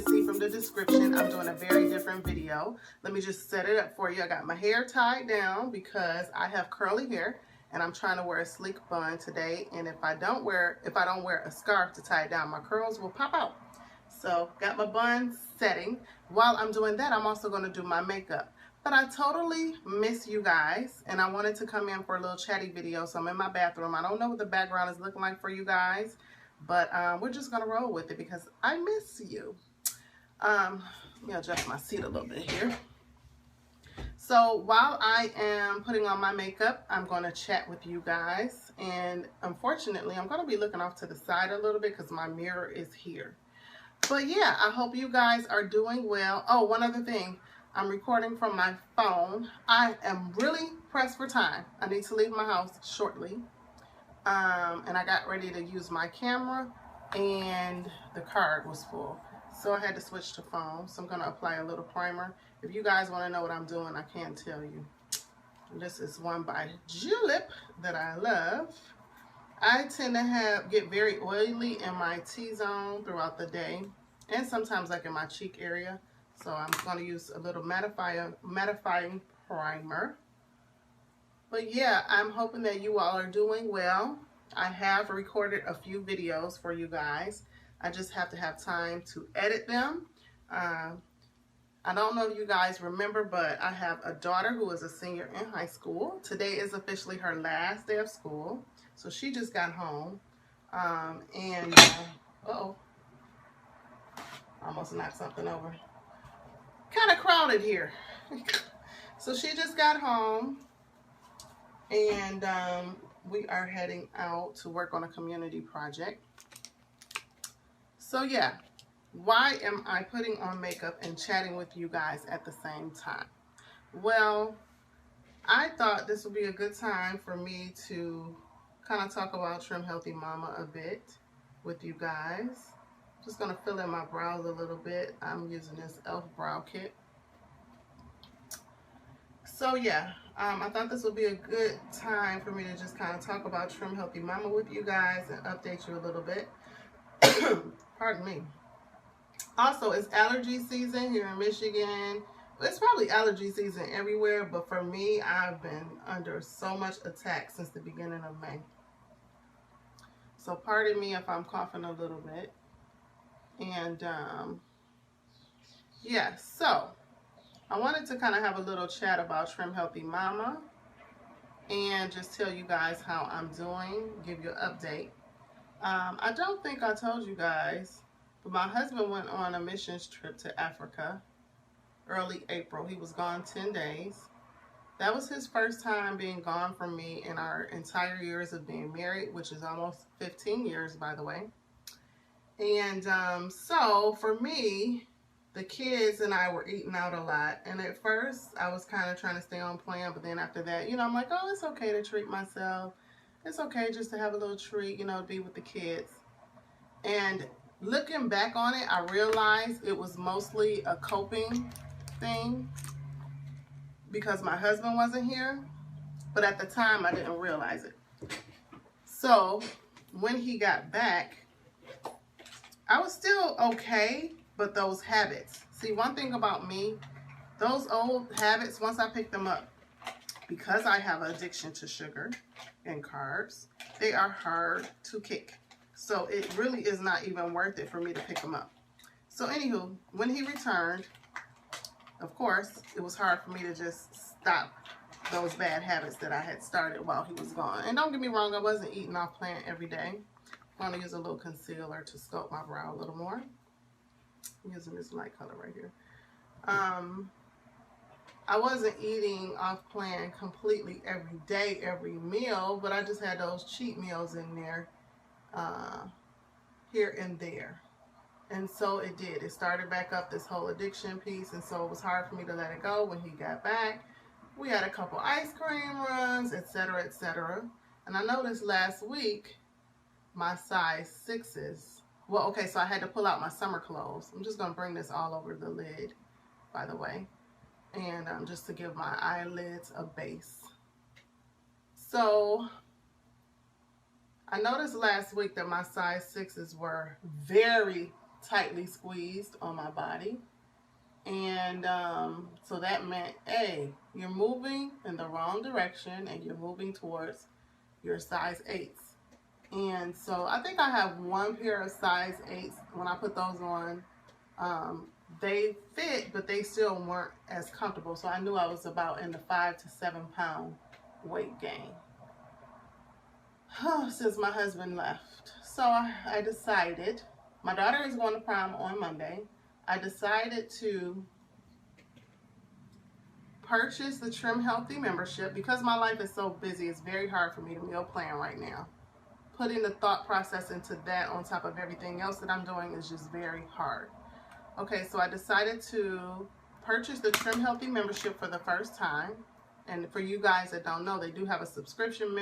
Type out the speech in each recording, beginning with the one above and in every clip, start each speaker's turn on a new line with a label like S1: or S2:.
S1: can see from the description, I'm doing a very different video. Let me just set it up for you. I got my hair tied down because I have curly hair and I'm trying to wear a sleek bun today. And if I don't wear a scarf to tie it down, my curls will pop out. So got my bun setting. While I'm doing that, I'm also going to do my makeup. But I totally miss you guys, and I wanted to come in for a little chatty video. So I'm in my bathroom. I don't know what the background is looking like for you guys, but we're just going to roll with it because I miss you. Let me adjust my seat a little bit here. So while I am putting on my makeup, I'm going to chat with you guys. And unfortunately, I'm going to be looking off to the side a little bit because my mirror is here. But yeah, I hope you guys are doing well. Oh, one other thing. I'm recording from my phone. I am really pressed for time. I need to leave my house shortly. And I got ready to use my camera and the card was full. So I had to switch to phone. So I'm going to apply a little primer. If you guys want to know what I'm doing, I can tell you. This is one by Julep that I love. I tend to get very oily in my T-zone throughout the day. And sometimes like in my cheek area. So I'm going to use a little mattifying primer. But yeah, I'm hoping that you all are doing well. I have recorded a few videos for you guys. I just have to have time to edit them. I don't know if you guys remember, but I have a daughter who is a senior in high school. Today is officially her last day of school. So she just got home. Uh-oh. Almost knocked something over. Kind of crowded here. So she just got home and we are heading out to work on a community project. So yeah, why am I putting on makeup and chatting with you guys at the same time? Well, I thought this would be a good time for me to kind of talk about Trim Healthy Mama a bit with you guys. Just going to fill in my brows a little bit. I'm using this e.l.f. brow kit. So yeah, I thought this would be a good time for me to just kind of talk about Trim Healthy Mama with you guys and update you a little bit. Pardon me. Also, it's allergy season here in Michigan. It's probably allergy season everywhere, but for me, I've been under so much attack since the beginning of May. So pardon me if I'm coughing a little bit. And yeah, so I wanted to kind of have a little chat about Trim Healthy Mama and just tell you guys how I'm doing, give you an update. I don't think I told you guys, but my husband went on a missions trip to Africa early April. He was gone 10 days. That was his first time being gone from me in our entire years of being married, which is almost 15 years, by the way. And so for me, the kids and I were eating out a lot. And at first, I was kind of trying to stay on plan. But then after that, you know, I'm like, oh, it's okay to treat myself. It's okay just to have a little treat, you know, to be with the kids. And looking back on it, I realized it was mostly a coping thing because my husband wasn't here. But at the time, I didn't realize it. So when he got back, I was still okay, but those habits. See, one thing about me, those old habits, once I pick them up, because I have an addiction to sugar and carbs, they are hard to kick. So it really is not even worth it for me to pick them up. So anywho, when he returned, of course, it was hard for me to just stop those bad habits that I had started while he was gone. And don't get me wrong, I wasn't eating off plan every day. I'm going to use a little concealer to sculpt my brow a little more. I'm using this light color right here. I wasn't eating off plan completely every day, every meal, but I just had those cheat meals in there, here and there. And so it did. It started back up this whole addiction piece, and so it was hard for me to let it go when he got back. We had a couple ice cream runs, etc., etc. And I noticed last week, my size 6s. Well, okay, so I had to pull out my summer clothes. I'm just going to bring this all over the lid, by the way. And just to give my eyelids a base. So I noticed last week that my size 6s were very, tightly squeezed on my body. And so that meant, hey, you're moving in the wrong direction and you're moving towards your size 8s. And so I think I have one pair of size 8s. When I put those on, they fit, but they still weren't as comfortable. So I knew I was about in the 5 to 7 pound weight gain since my husband left. So I decided, my daughter is going to prom on Monday. I decided to purchase the Trim Healthy membership. Because my life is so busy, it's very hard for me to meal plan right now. Putting the thought process into that on top of everything else that I'm doing is just very hard. Okay, so I decided to purchase the Trim Healthy membership for the first time. And for you guys that don't know, they do have a subscription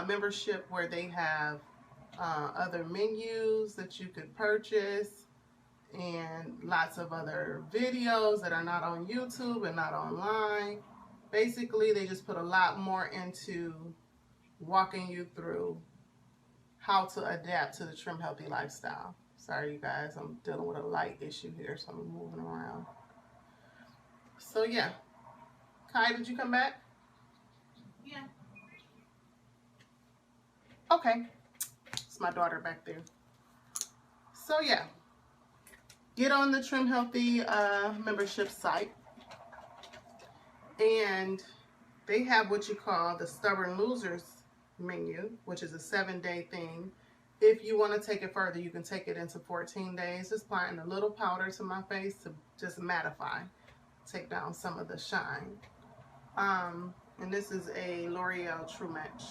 S1: membership where they have other menus that you could purchase and lots of other videos that are not on YouTube and not online. Basically, they just put a lot more into walking you through how to adapt to the Trim Healthy lifestyle. Sorry, you guys, I'm dealing with a light issue here, so I'm moving around. So yeah, Kai, did you come back?
S2: Yeah.
S1: Okay, it's my daughter back there. So yeah, get on the Trim Healthy membership site, and they have what you call the Stubborn Losers menu, which is a 7-day thing. If you want to take it further, you can take it into 14 days. Just applying a little powder to my face to just mattify, take down some of the shine. And this is a L'Oreal True Match.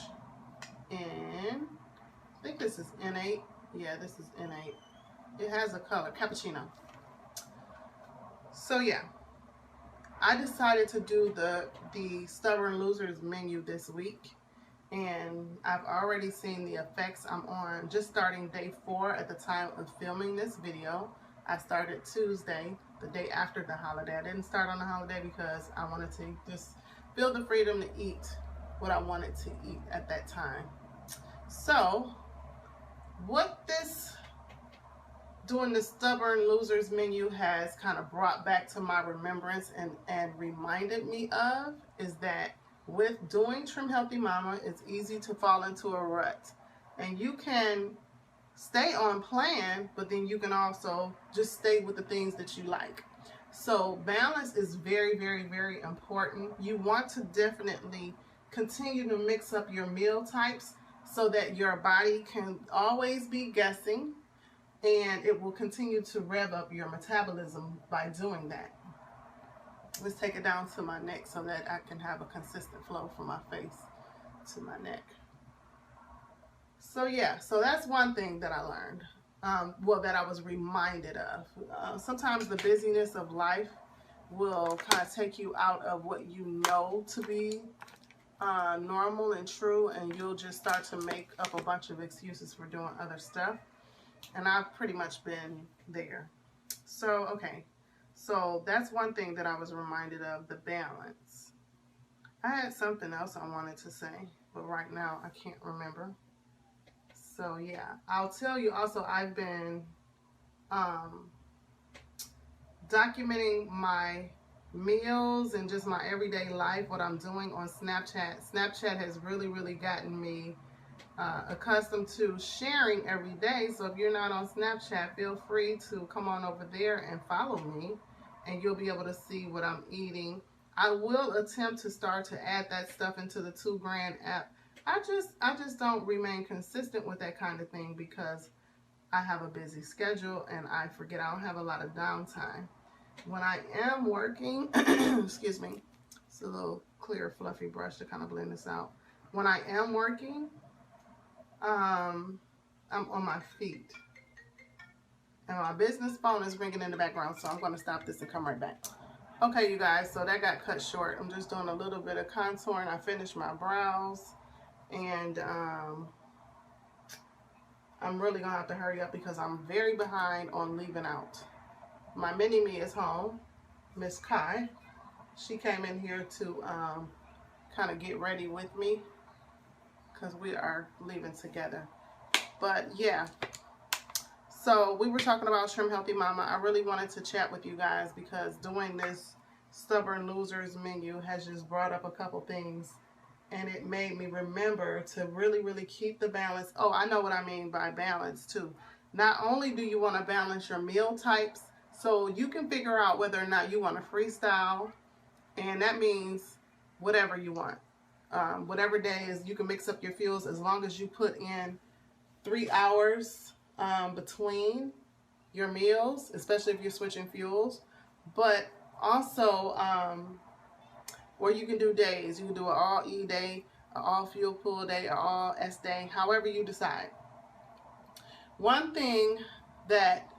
S1: And I think this is N8. Yeah, this is N8. It has a color, cappuccino. So yeah, I decided to do the Stubborn Losers menu this week. And I've already seen the effects. I'm on just starting day 4 at the time of filming this video. I started Tuesday, the day after the holiday. I didn't start on the holiday because I wanted to just feel the freedom to eat what I wanted to eat at that time. So what this doing the Stubborn Losers menu has kind of brought back to my remembrance and reminded me of is that with doing Trim Healthy Mama, it's easy to fall into a rut. And you can stay on plan, but then you can also just stay with the things that you like. So balance is very, very, very important. You want to definitely continue to mix up your meal types so that your body can always be guessing, and it will continue to rev up your metabolism by doing that. Let's take it down to my neck so that I can have a consistent flow from my face to my neck. So yeah, so that's one thing that I learned, well, that I was reminded of. Sometimes the busyness of life will kind of take you out of what you know to be normal and true, and you'll just start to make up a bunch of excuses for doing other stuff. And I've pretty much been there. So, okay. So that's one thing that I was reminded of, the balance. I had something else I wanted to say, but right now I can't remember. So yeah, I'll tell you also, I've been documenting my meals and just my everyday life, what I'm doing on Snapchat. Snapchat has really, really gotten me accustomed to sharing every day. So if you're not on Snapchat, feel free to come on over there and follow me, and you'll be able to see what I'm eating. I will attempt to start to add that stuff into the 2 Grand app. I just don't remain consistent with that kind of thing because I have a busy schedule and I forget I don't have a lot of downtime. When I am working, excuse me, it's a little clear fluffy brush to kind of blend this out. When I am working, I'm on my feet. And my business phone is ringing in the background, so I'm going to stop this and come right back. Okay, you guys, so that got cut short. I'm just doing a little bit of contouring. I finished my brows, and I'm really going to have to hurry up because I'm very behind on leaving out. My mini-me is home, Miss Kai. She came in here to kind of get ready with me because we are leaving together. But yeah, So we were talking about Trim Healthy Mama. I really wanted to chat with you guys because doing this Stubborn Losers menu has just brought up a couple things, and it made me remember to really keep the balance. Oh, I know what I mean by balance too. Not only do you want to balance your meal types, so you can figure out whether or not you want to freestyle, and that means whatever you want. Whatever days you can mix up your fuels as long as you put in 3 hours between your meals, especially if you're switching fuels. But also, or you can do days. You can do an all E day, an all fuel pool day, or all S day, however you decide. One thing that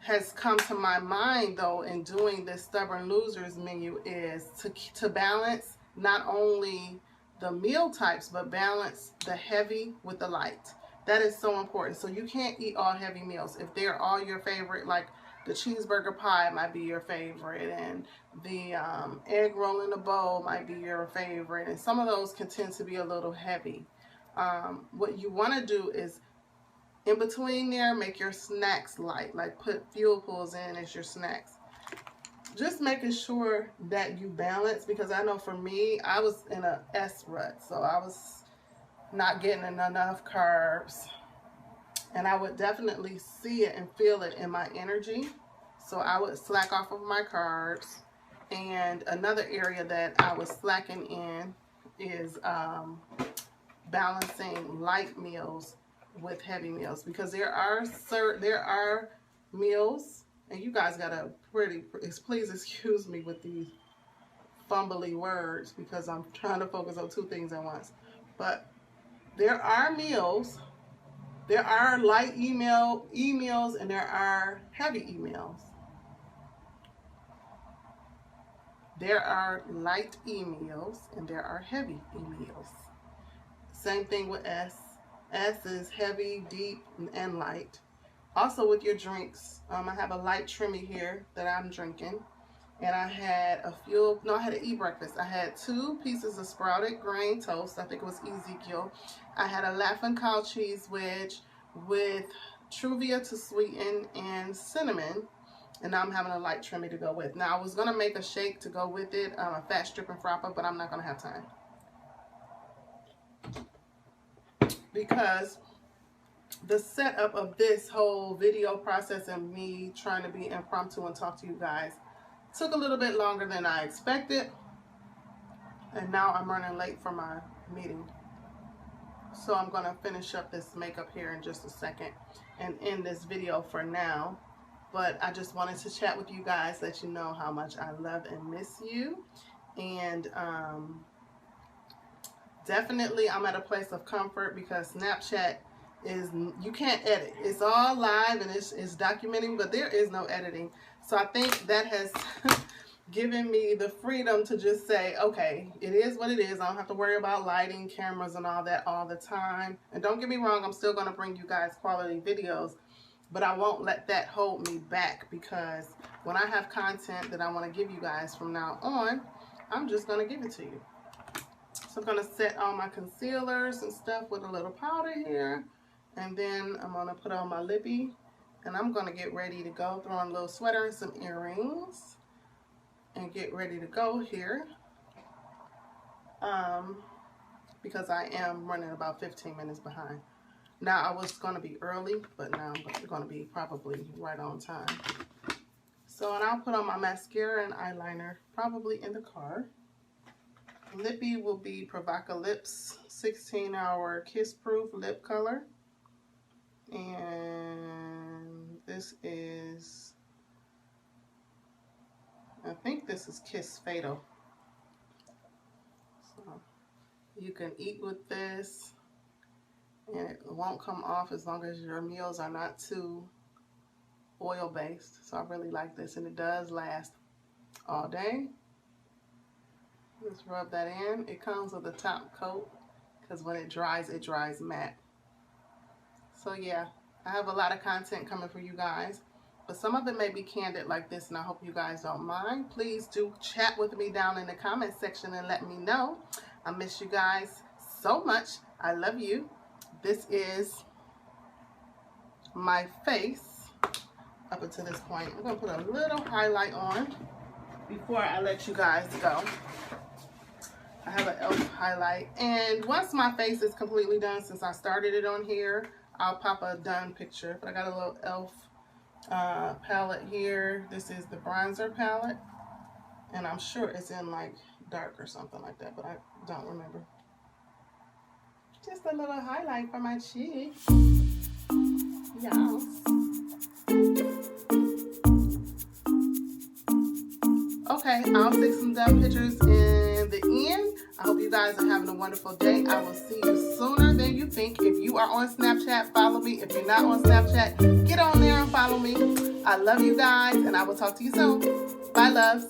S1: has come to my mind though in doing this Stubborn Losers menu is to balance not only the meal types, but balance the heavy with the light. That is so important. So you can't eat all heavy meals. If they're all your favorite, like the cheeseburger pie might be your favorite, and the egg roll in a bowl might be your favorite, and some of those can tend to be a little heavy. What you want to do is in between there, make your snacks light, like put fuel pools in as your snacks. Just making sure that you balance, because I know for me, I was in a S rut, so I was not getting enough carbs, and I would definitely see it and feel it in my energy. So I would slack off of my carbs. And another area that I was slacking in is balancing light meals with heavy meals, because there are meals, and you guys gotta please excuse me with these fumbly words because I'm trying to focus on two things at once. But there are meals, there are light meals, and there are heavy meals. There are light meals and there are heavy meals. Same thing with S. S is heavy, deep, and light. Also with your drinks, I have a light trimmy here that I'm drinking. And I had I had an e-breakfast. I had 2 pieces of sprouted grain toast. I think it was Ezekiel. I had a Laughing Cow cheese wedge with Truvia to sweeten and cinnamon. And now I'm having a light trimmy to go with. Now I was going to make a shake to go with it, a fat strip and frappa, but I'm not going to have time. Because the setup of this whole video process and me trying to be impromptu and talk to you guys took a little bit longer than I expected, and now I'm running late for my meeting. So I'm going to finish up this makeup here in just a second and end this video for now. But I just wanted to chat with you guys, let you know how much I love and miss you. And definitely I'm at a place of comfort because Snapchat is, you can't edit. It's all live and it's documenting, but there is no editing. So I think that has given me the freedom to just say, okay, it is what it is. I don't have to worry about lighting, cameras, and all that all the time. And don't get me wrong, I'm still going to bring you guys quality videos, but I won't let that hold me back, because when I have content that I want to give you guys from now on, I'm just going to give it to you. So I'm going to set all my concealers and stuff with a little powder here. And then I'm going to put on my lippy. And I'm going to get ready to go. Throw on a little sweater and some earrings. And get ready to go here. Because I am running about 15 minutes behind. Now I was going to be early, but now I'm going to be probably right on time. So, and I'll put on my mascara and eyeliner probably in the car. Lippy will be Provoca Lips 16-hour Kiss Proof Lip Color. And this is, I think this is Kiss Fatal. So you can eat with this and it won't come off as long as your meals are not too oil based. So I really like this, and it does last all day. Just rub that in. It comes with a top coat because when it dries matte. So yeah, I have a lot of content coming for you guys, but some of it may be candid like this, and I hope you guys don't mind. Please do chat with me down in the comment section and let me know. I miss you guys so much. I love you. This is my face up until this point. I'm going to put a little highlight on before I let you guys go. I have an e.l.f. highlight, and once my face is completely done, since I started it on here, I'll pop a done picture. But I got a little e.l.f. palette here. This is the bronzer palette, and I'm sure it's in like dark or something like that, but I don't remember. Just a little highlight for my cheeks. Yes. Okay, I'll stick some done pictures in the end. I hope you guys are having a wonderful day. I will see you sooner than you think. If you are on Snapchat, follow me. If you're not on Snapchat, get on there and follow me. I love you guys, and I will talk to you soon. Bye, loves.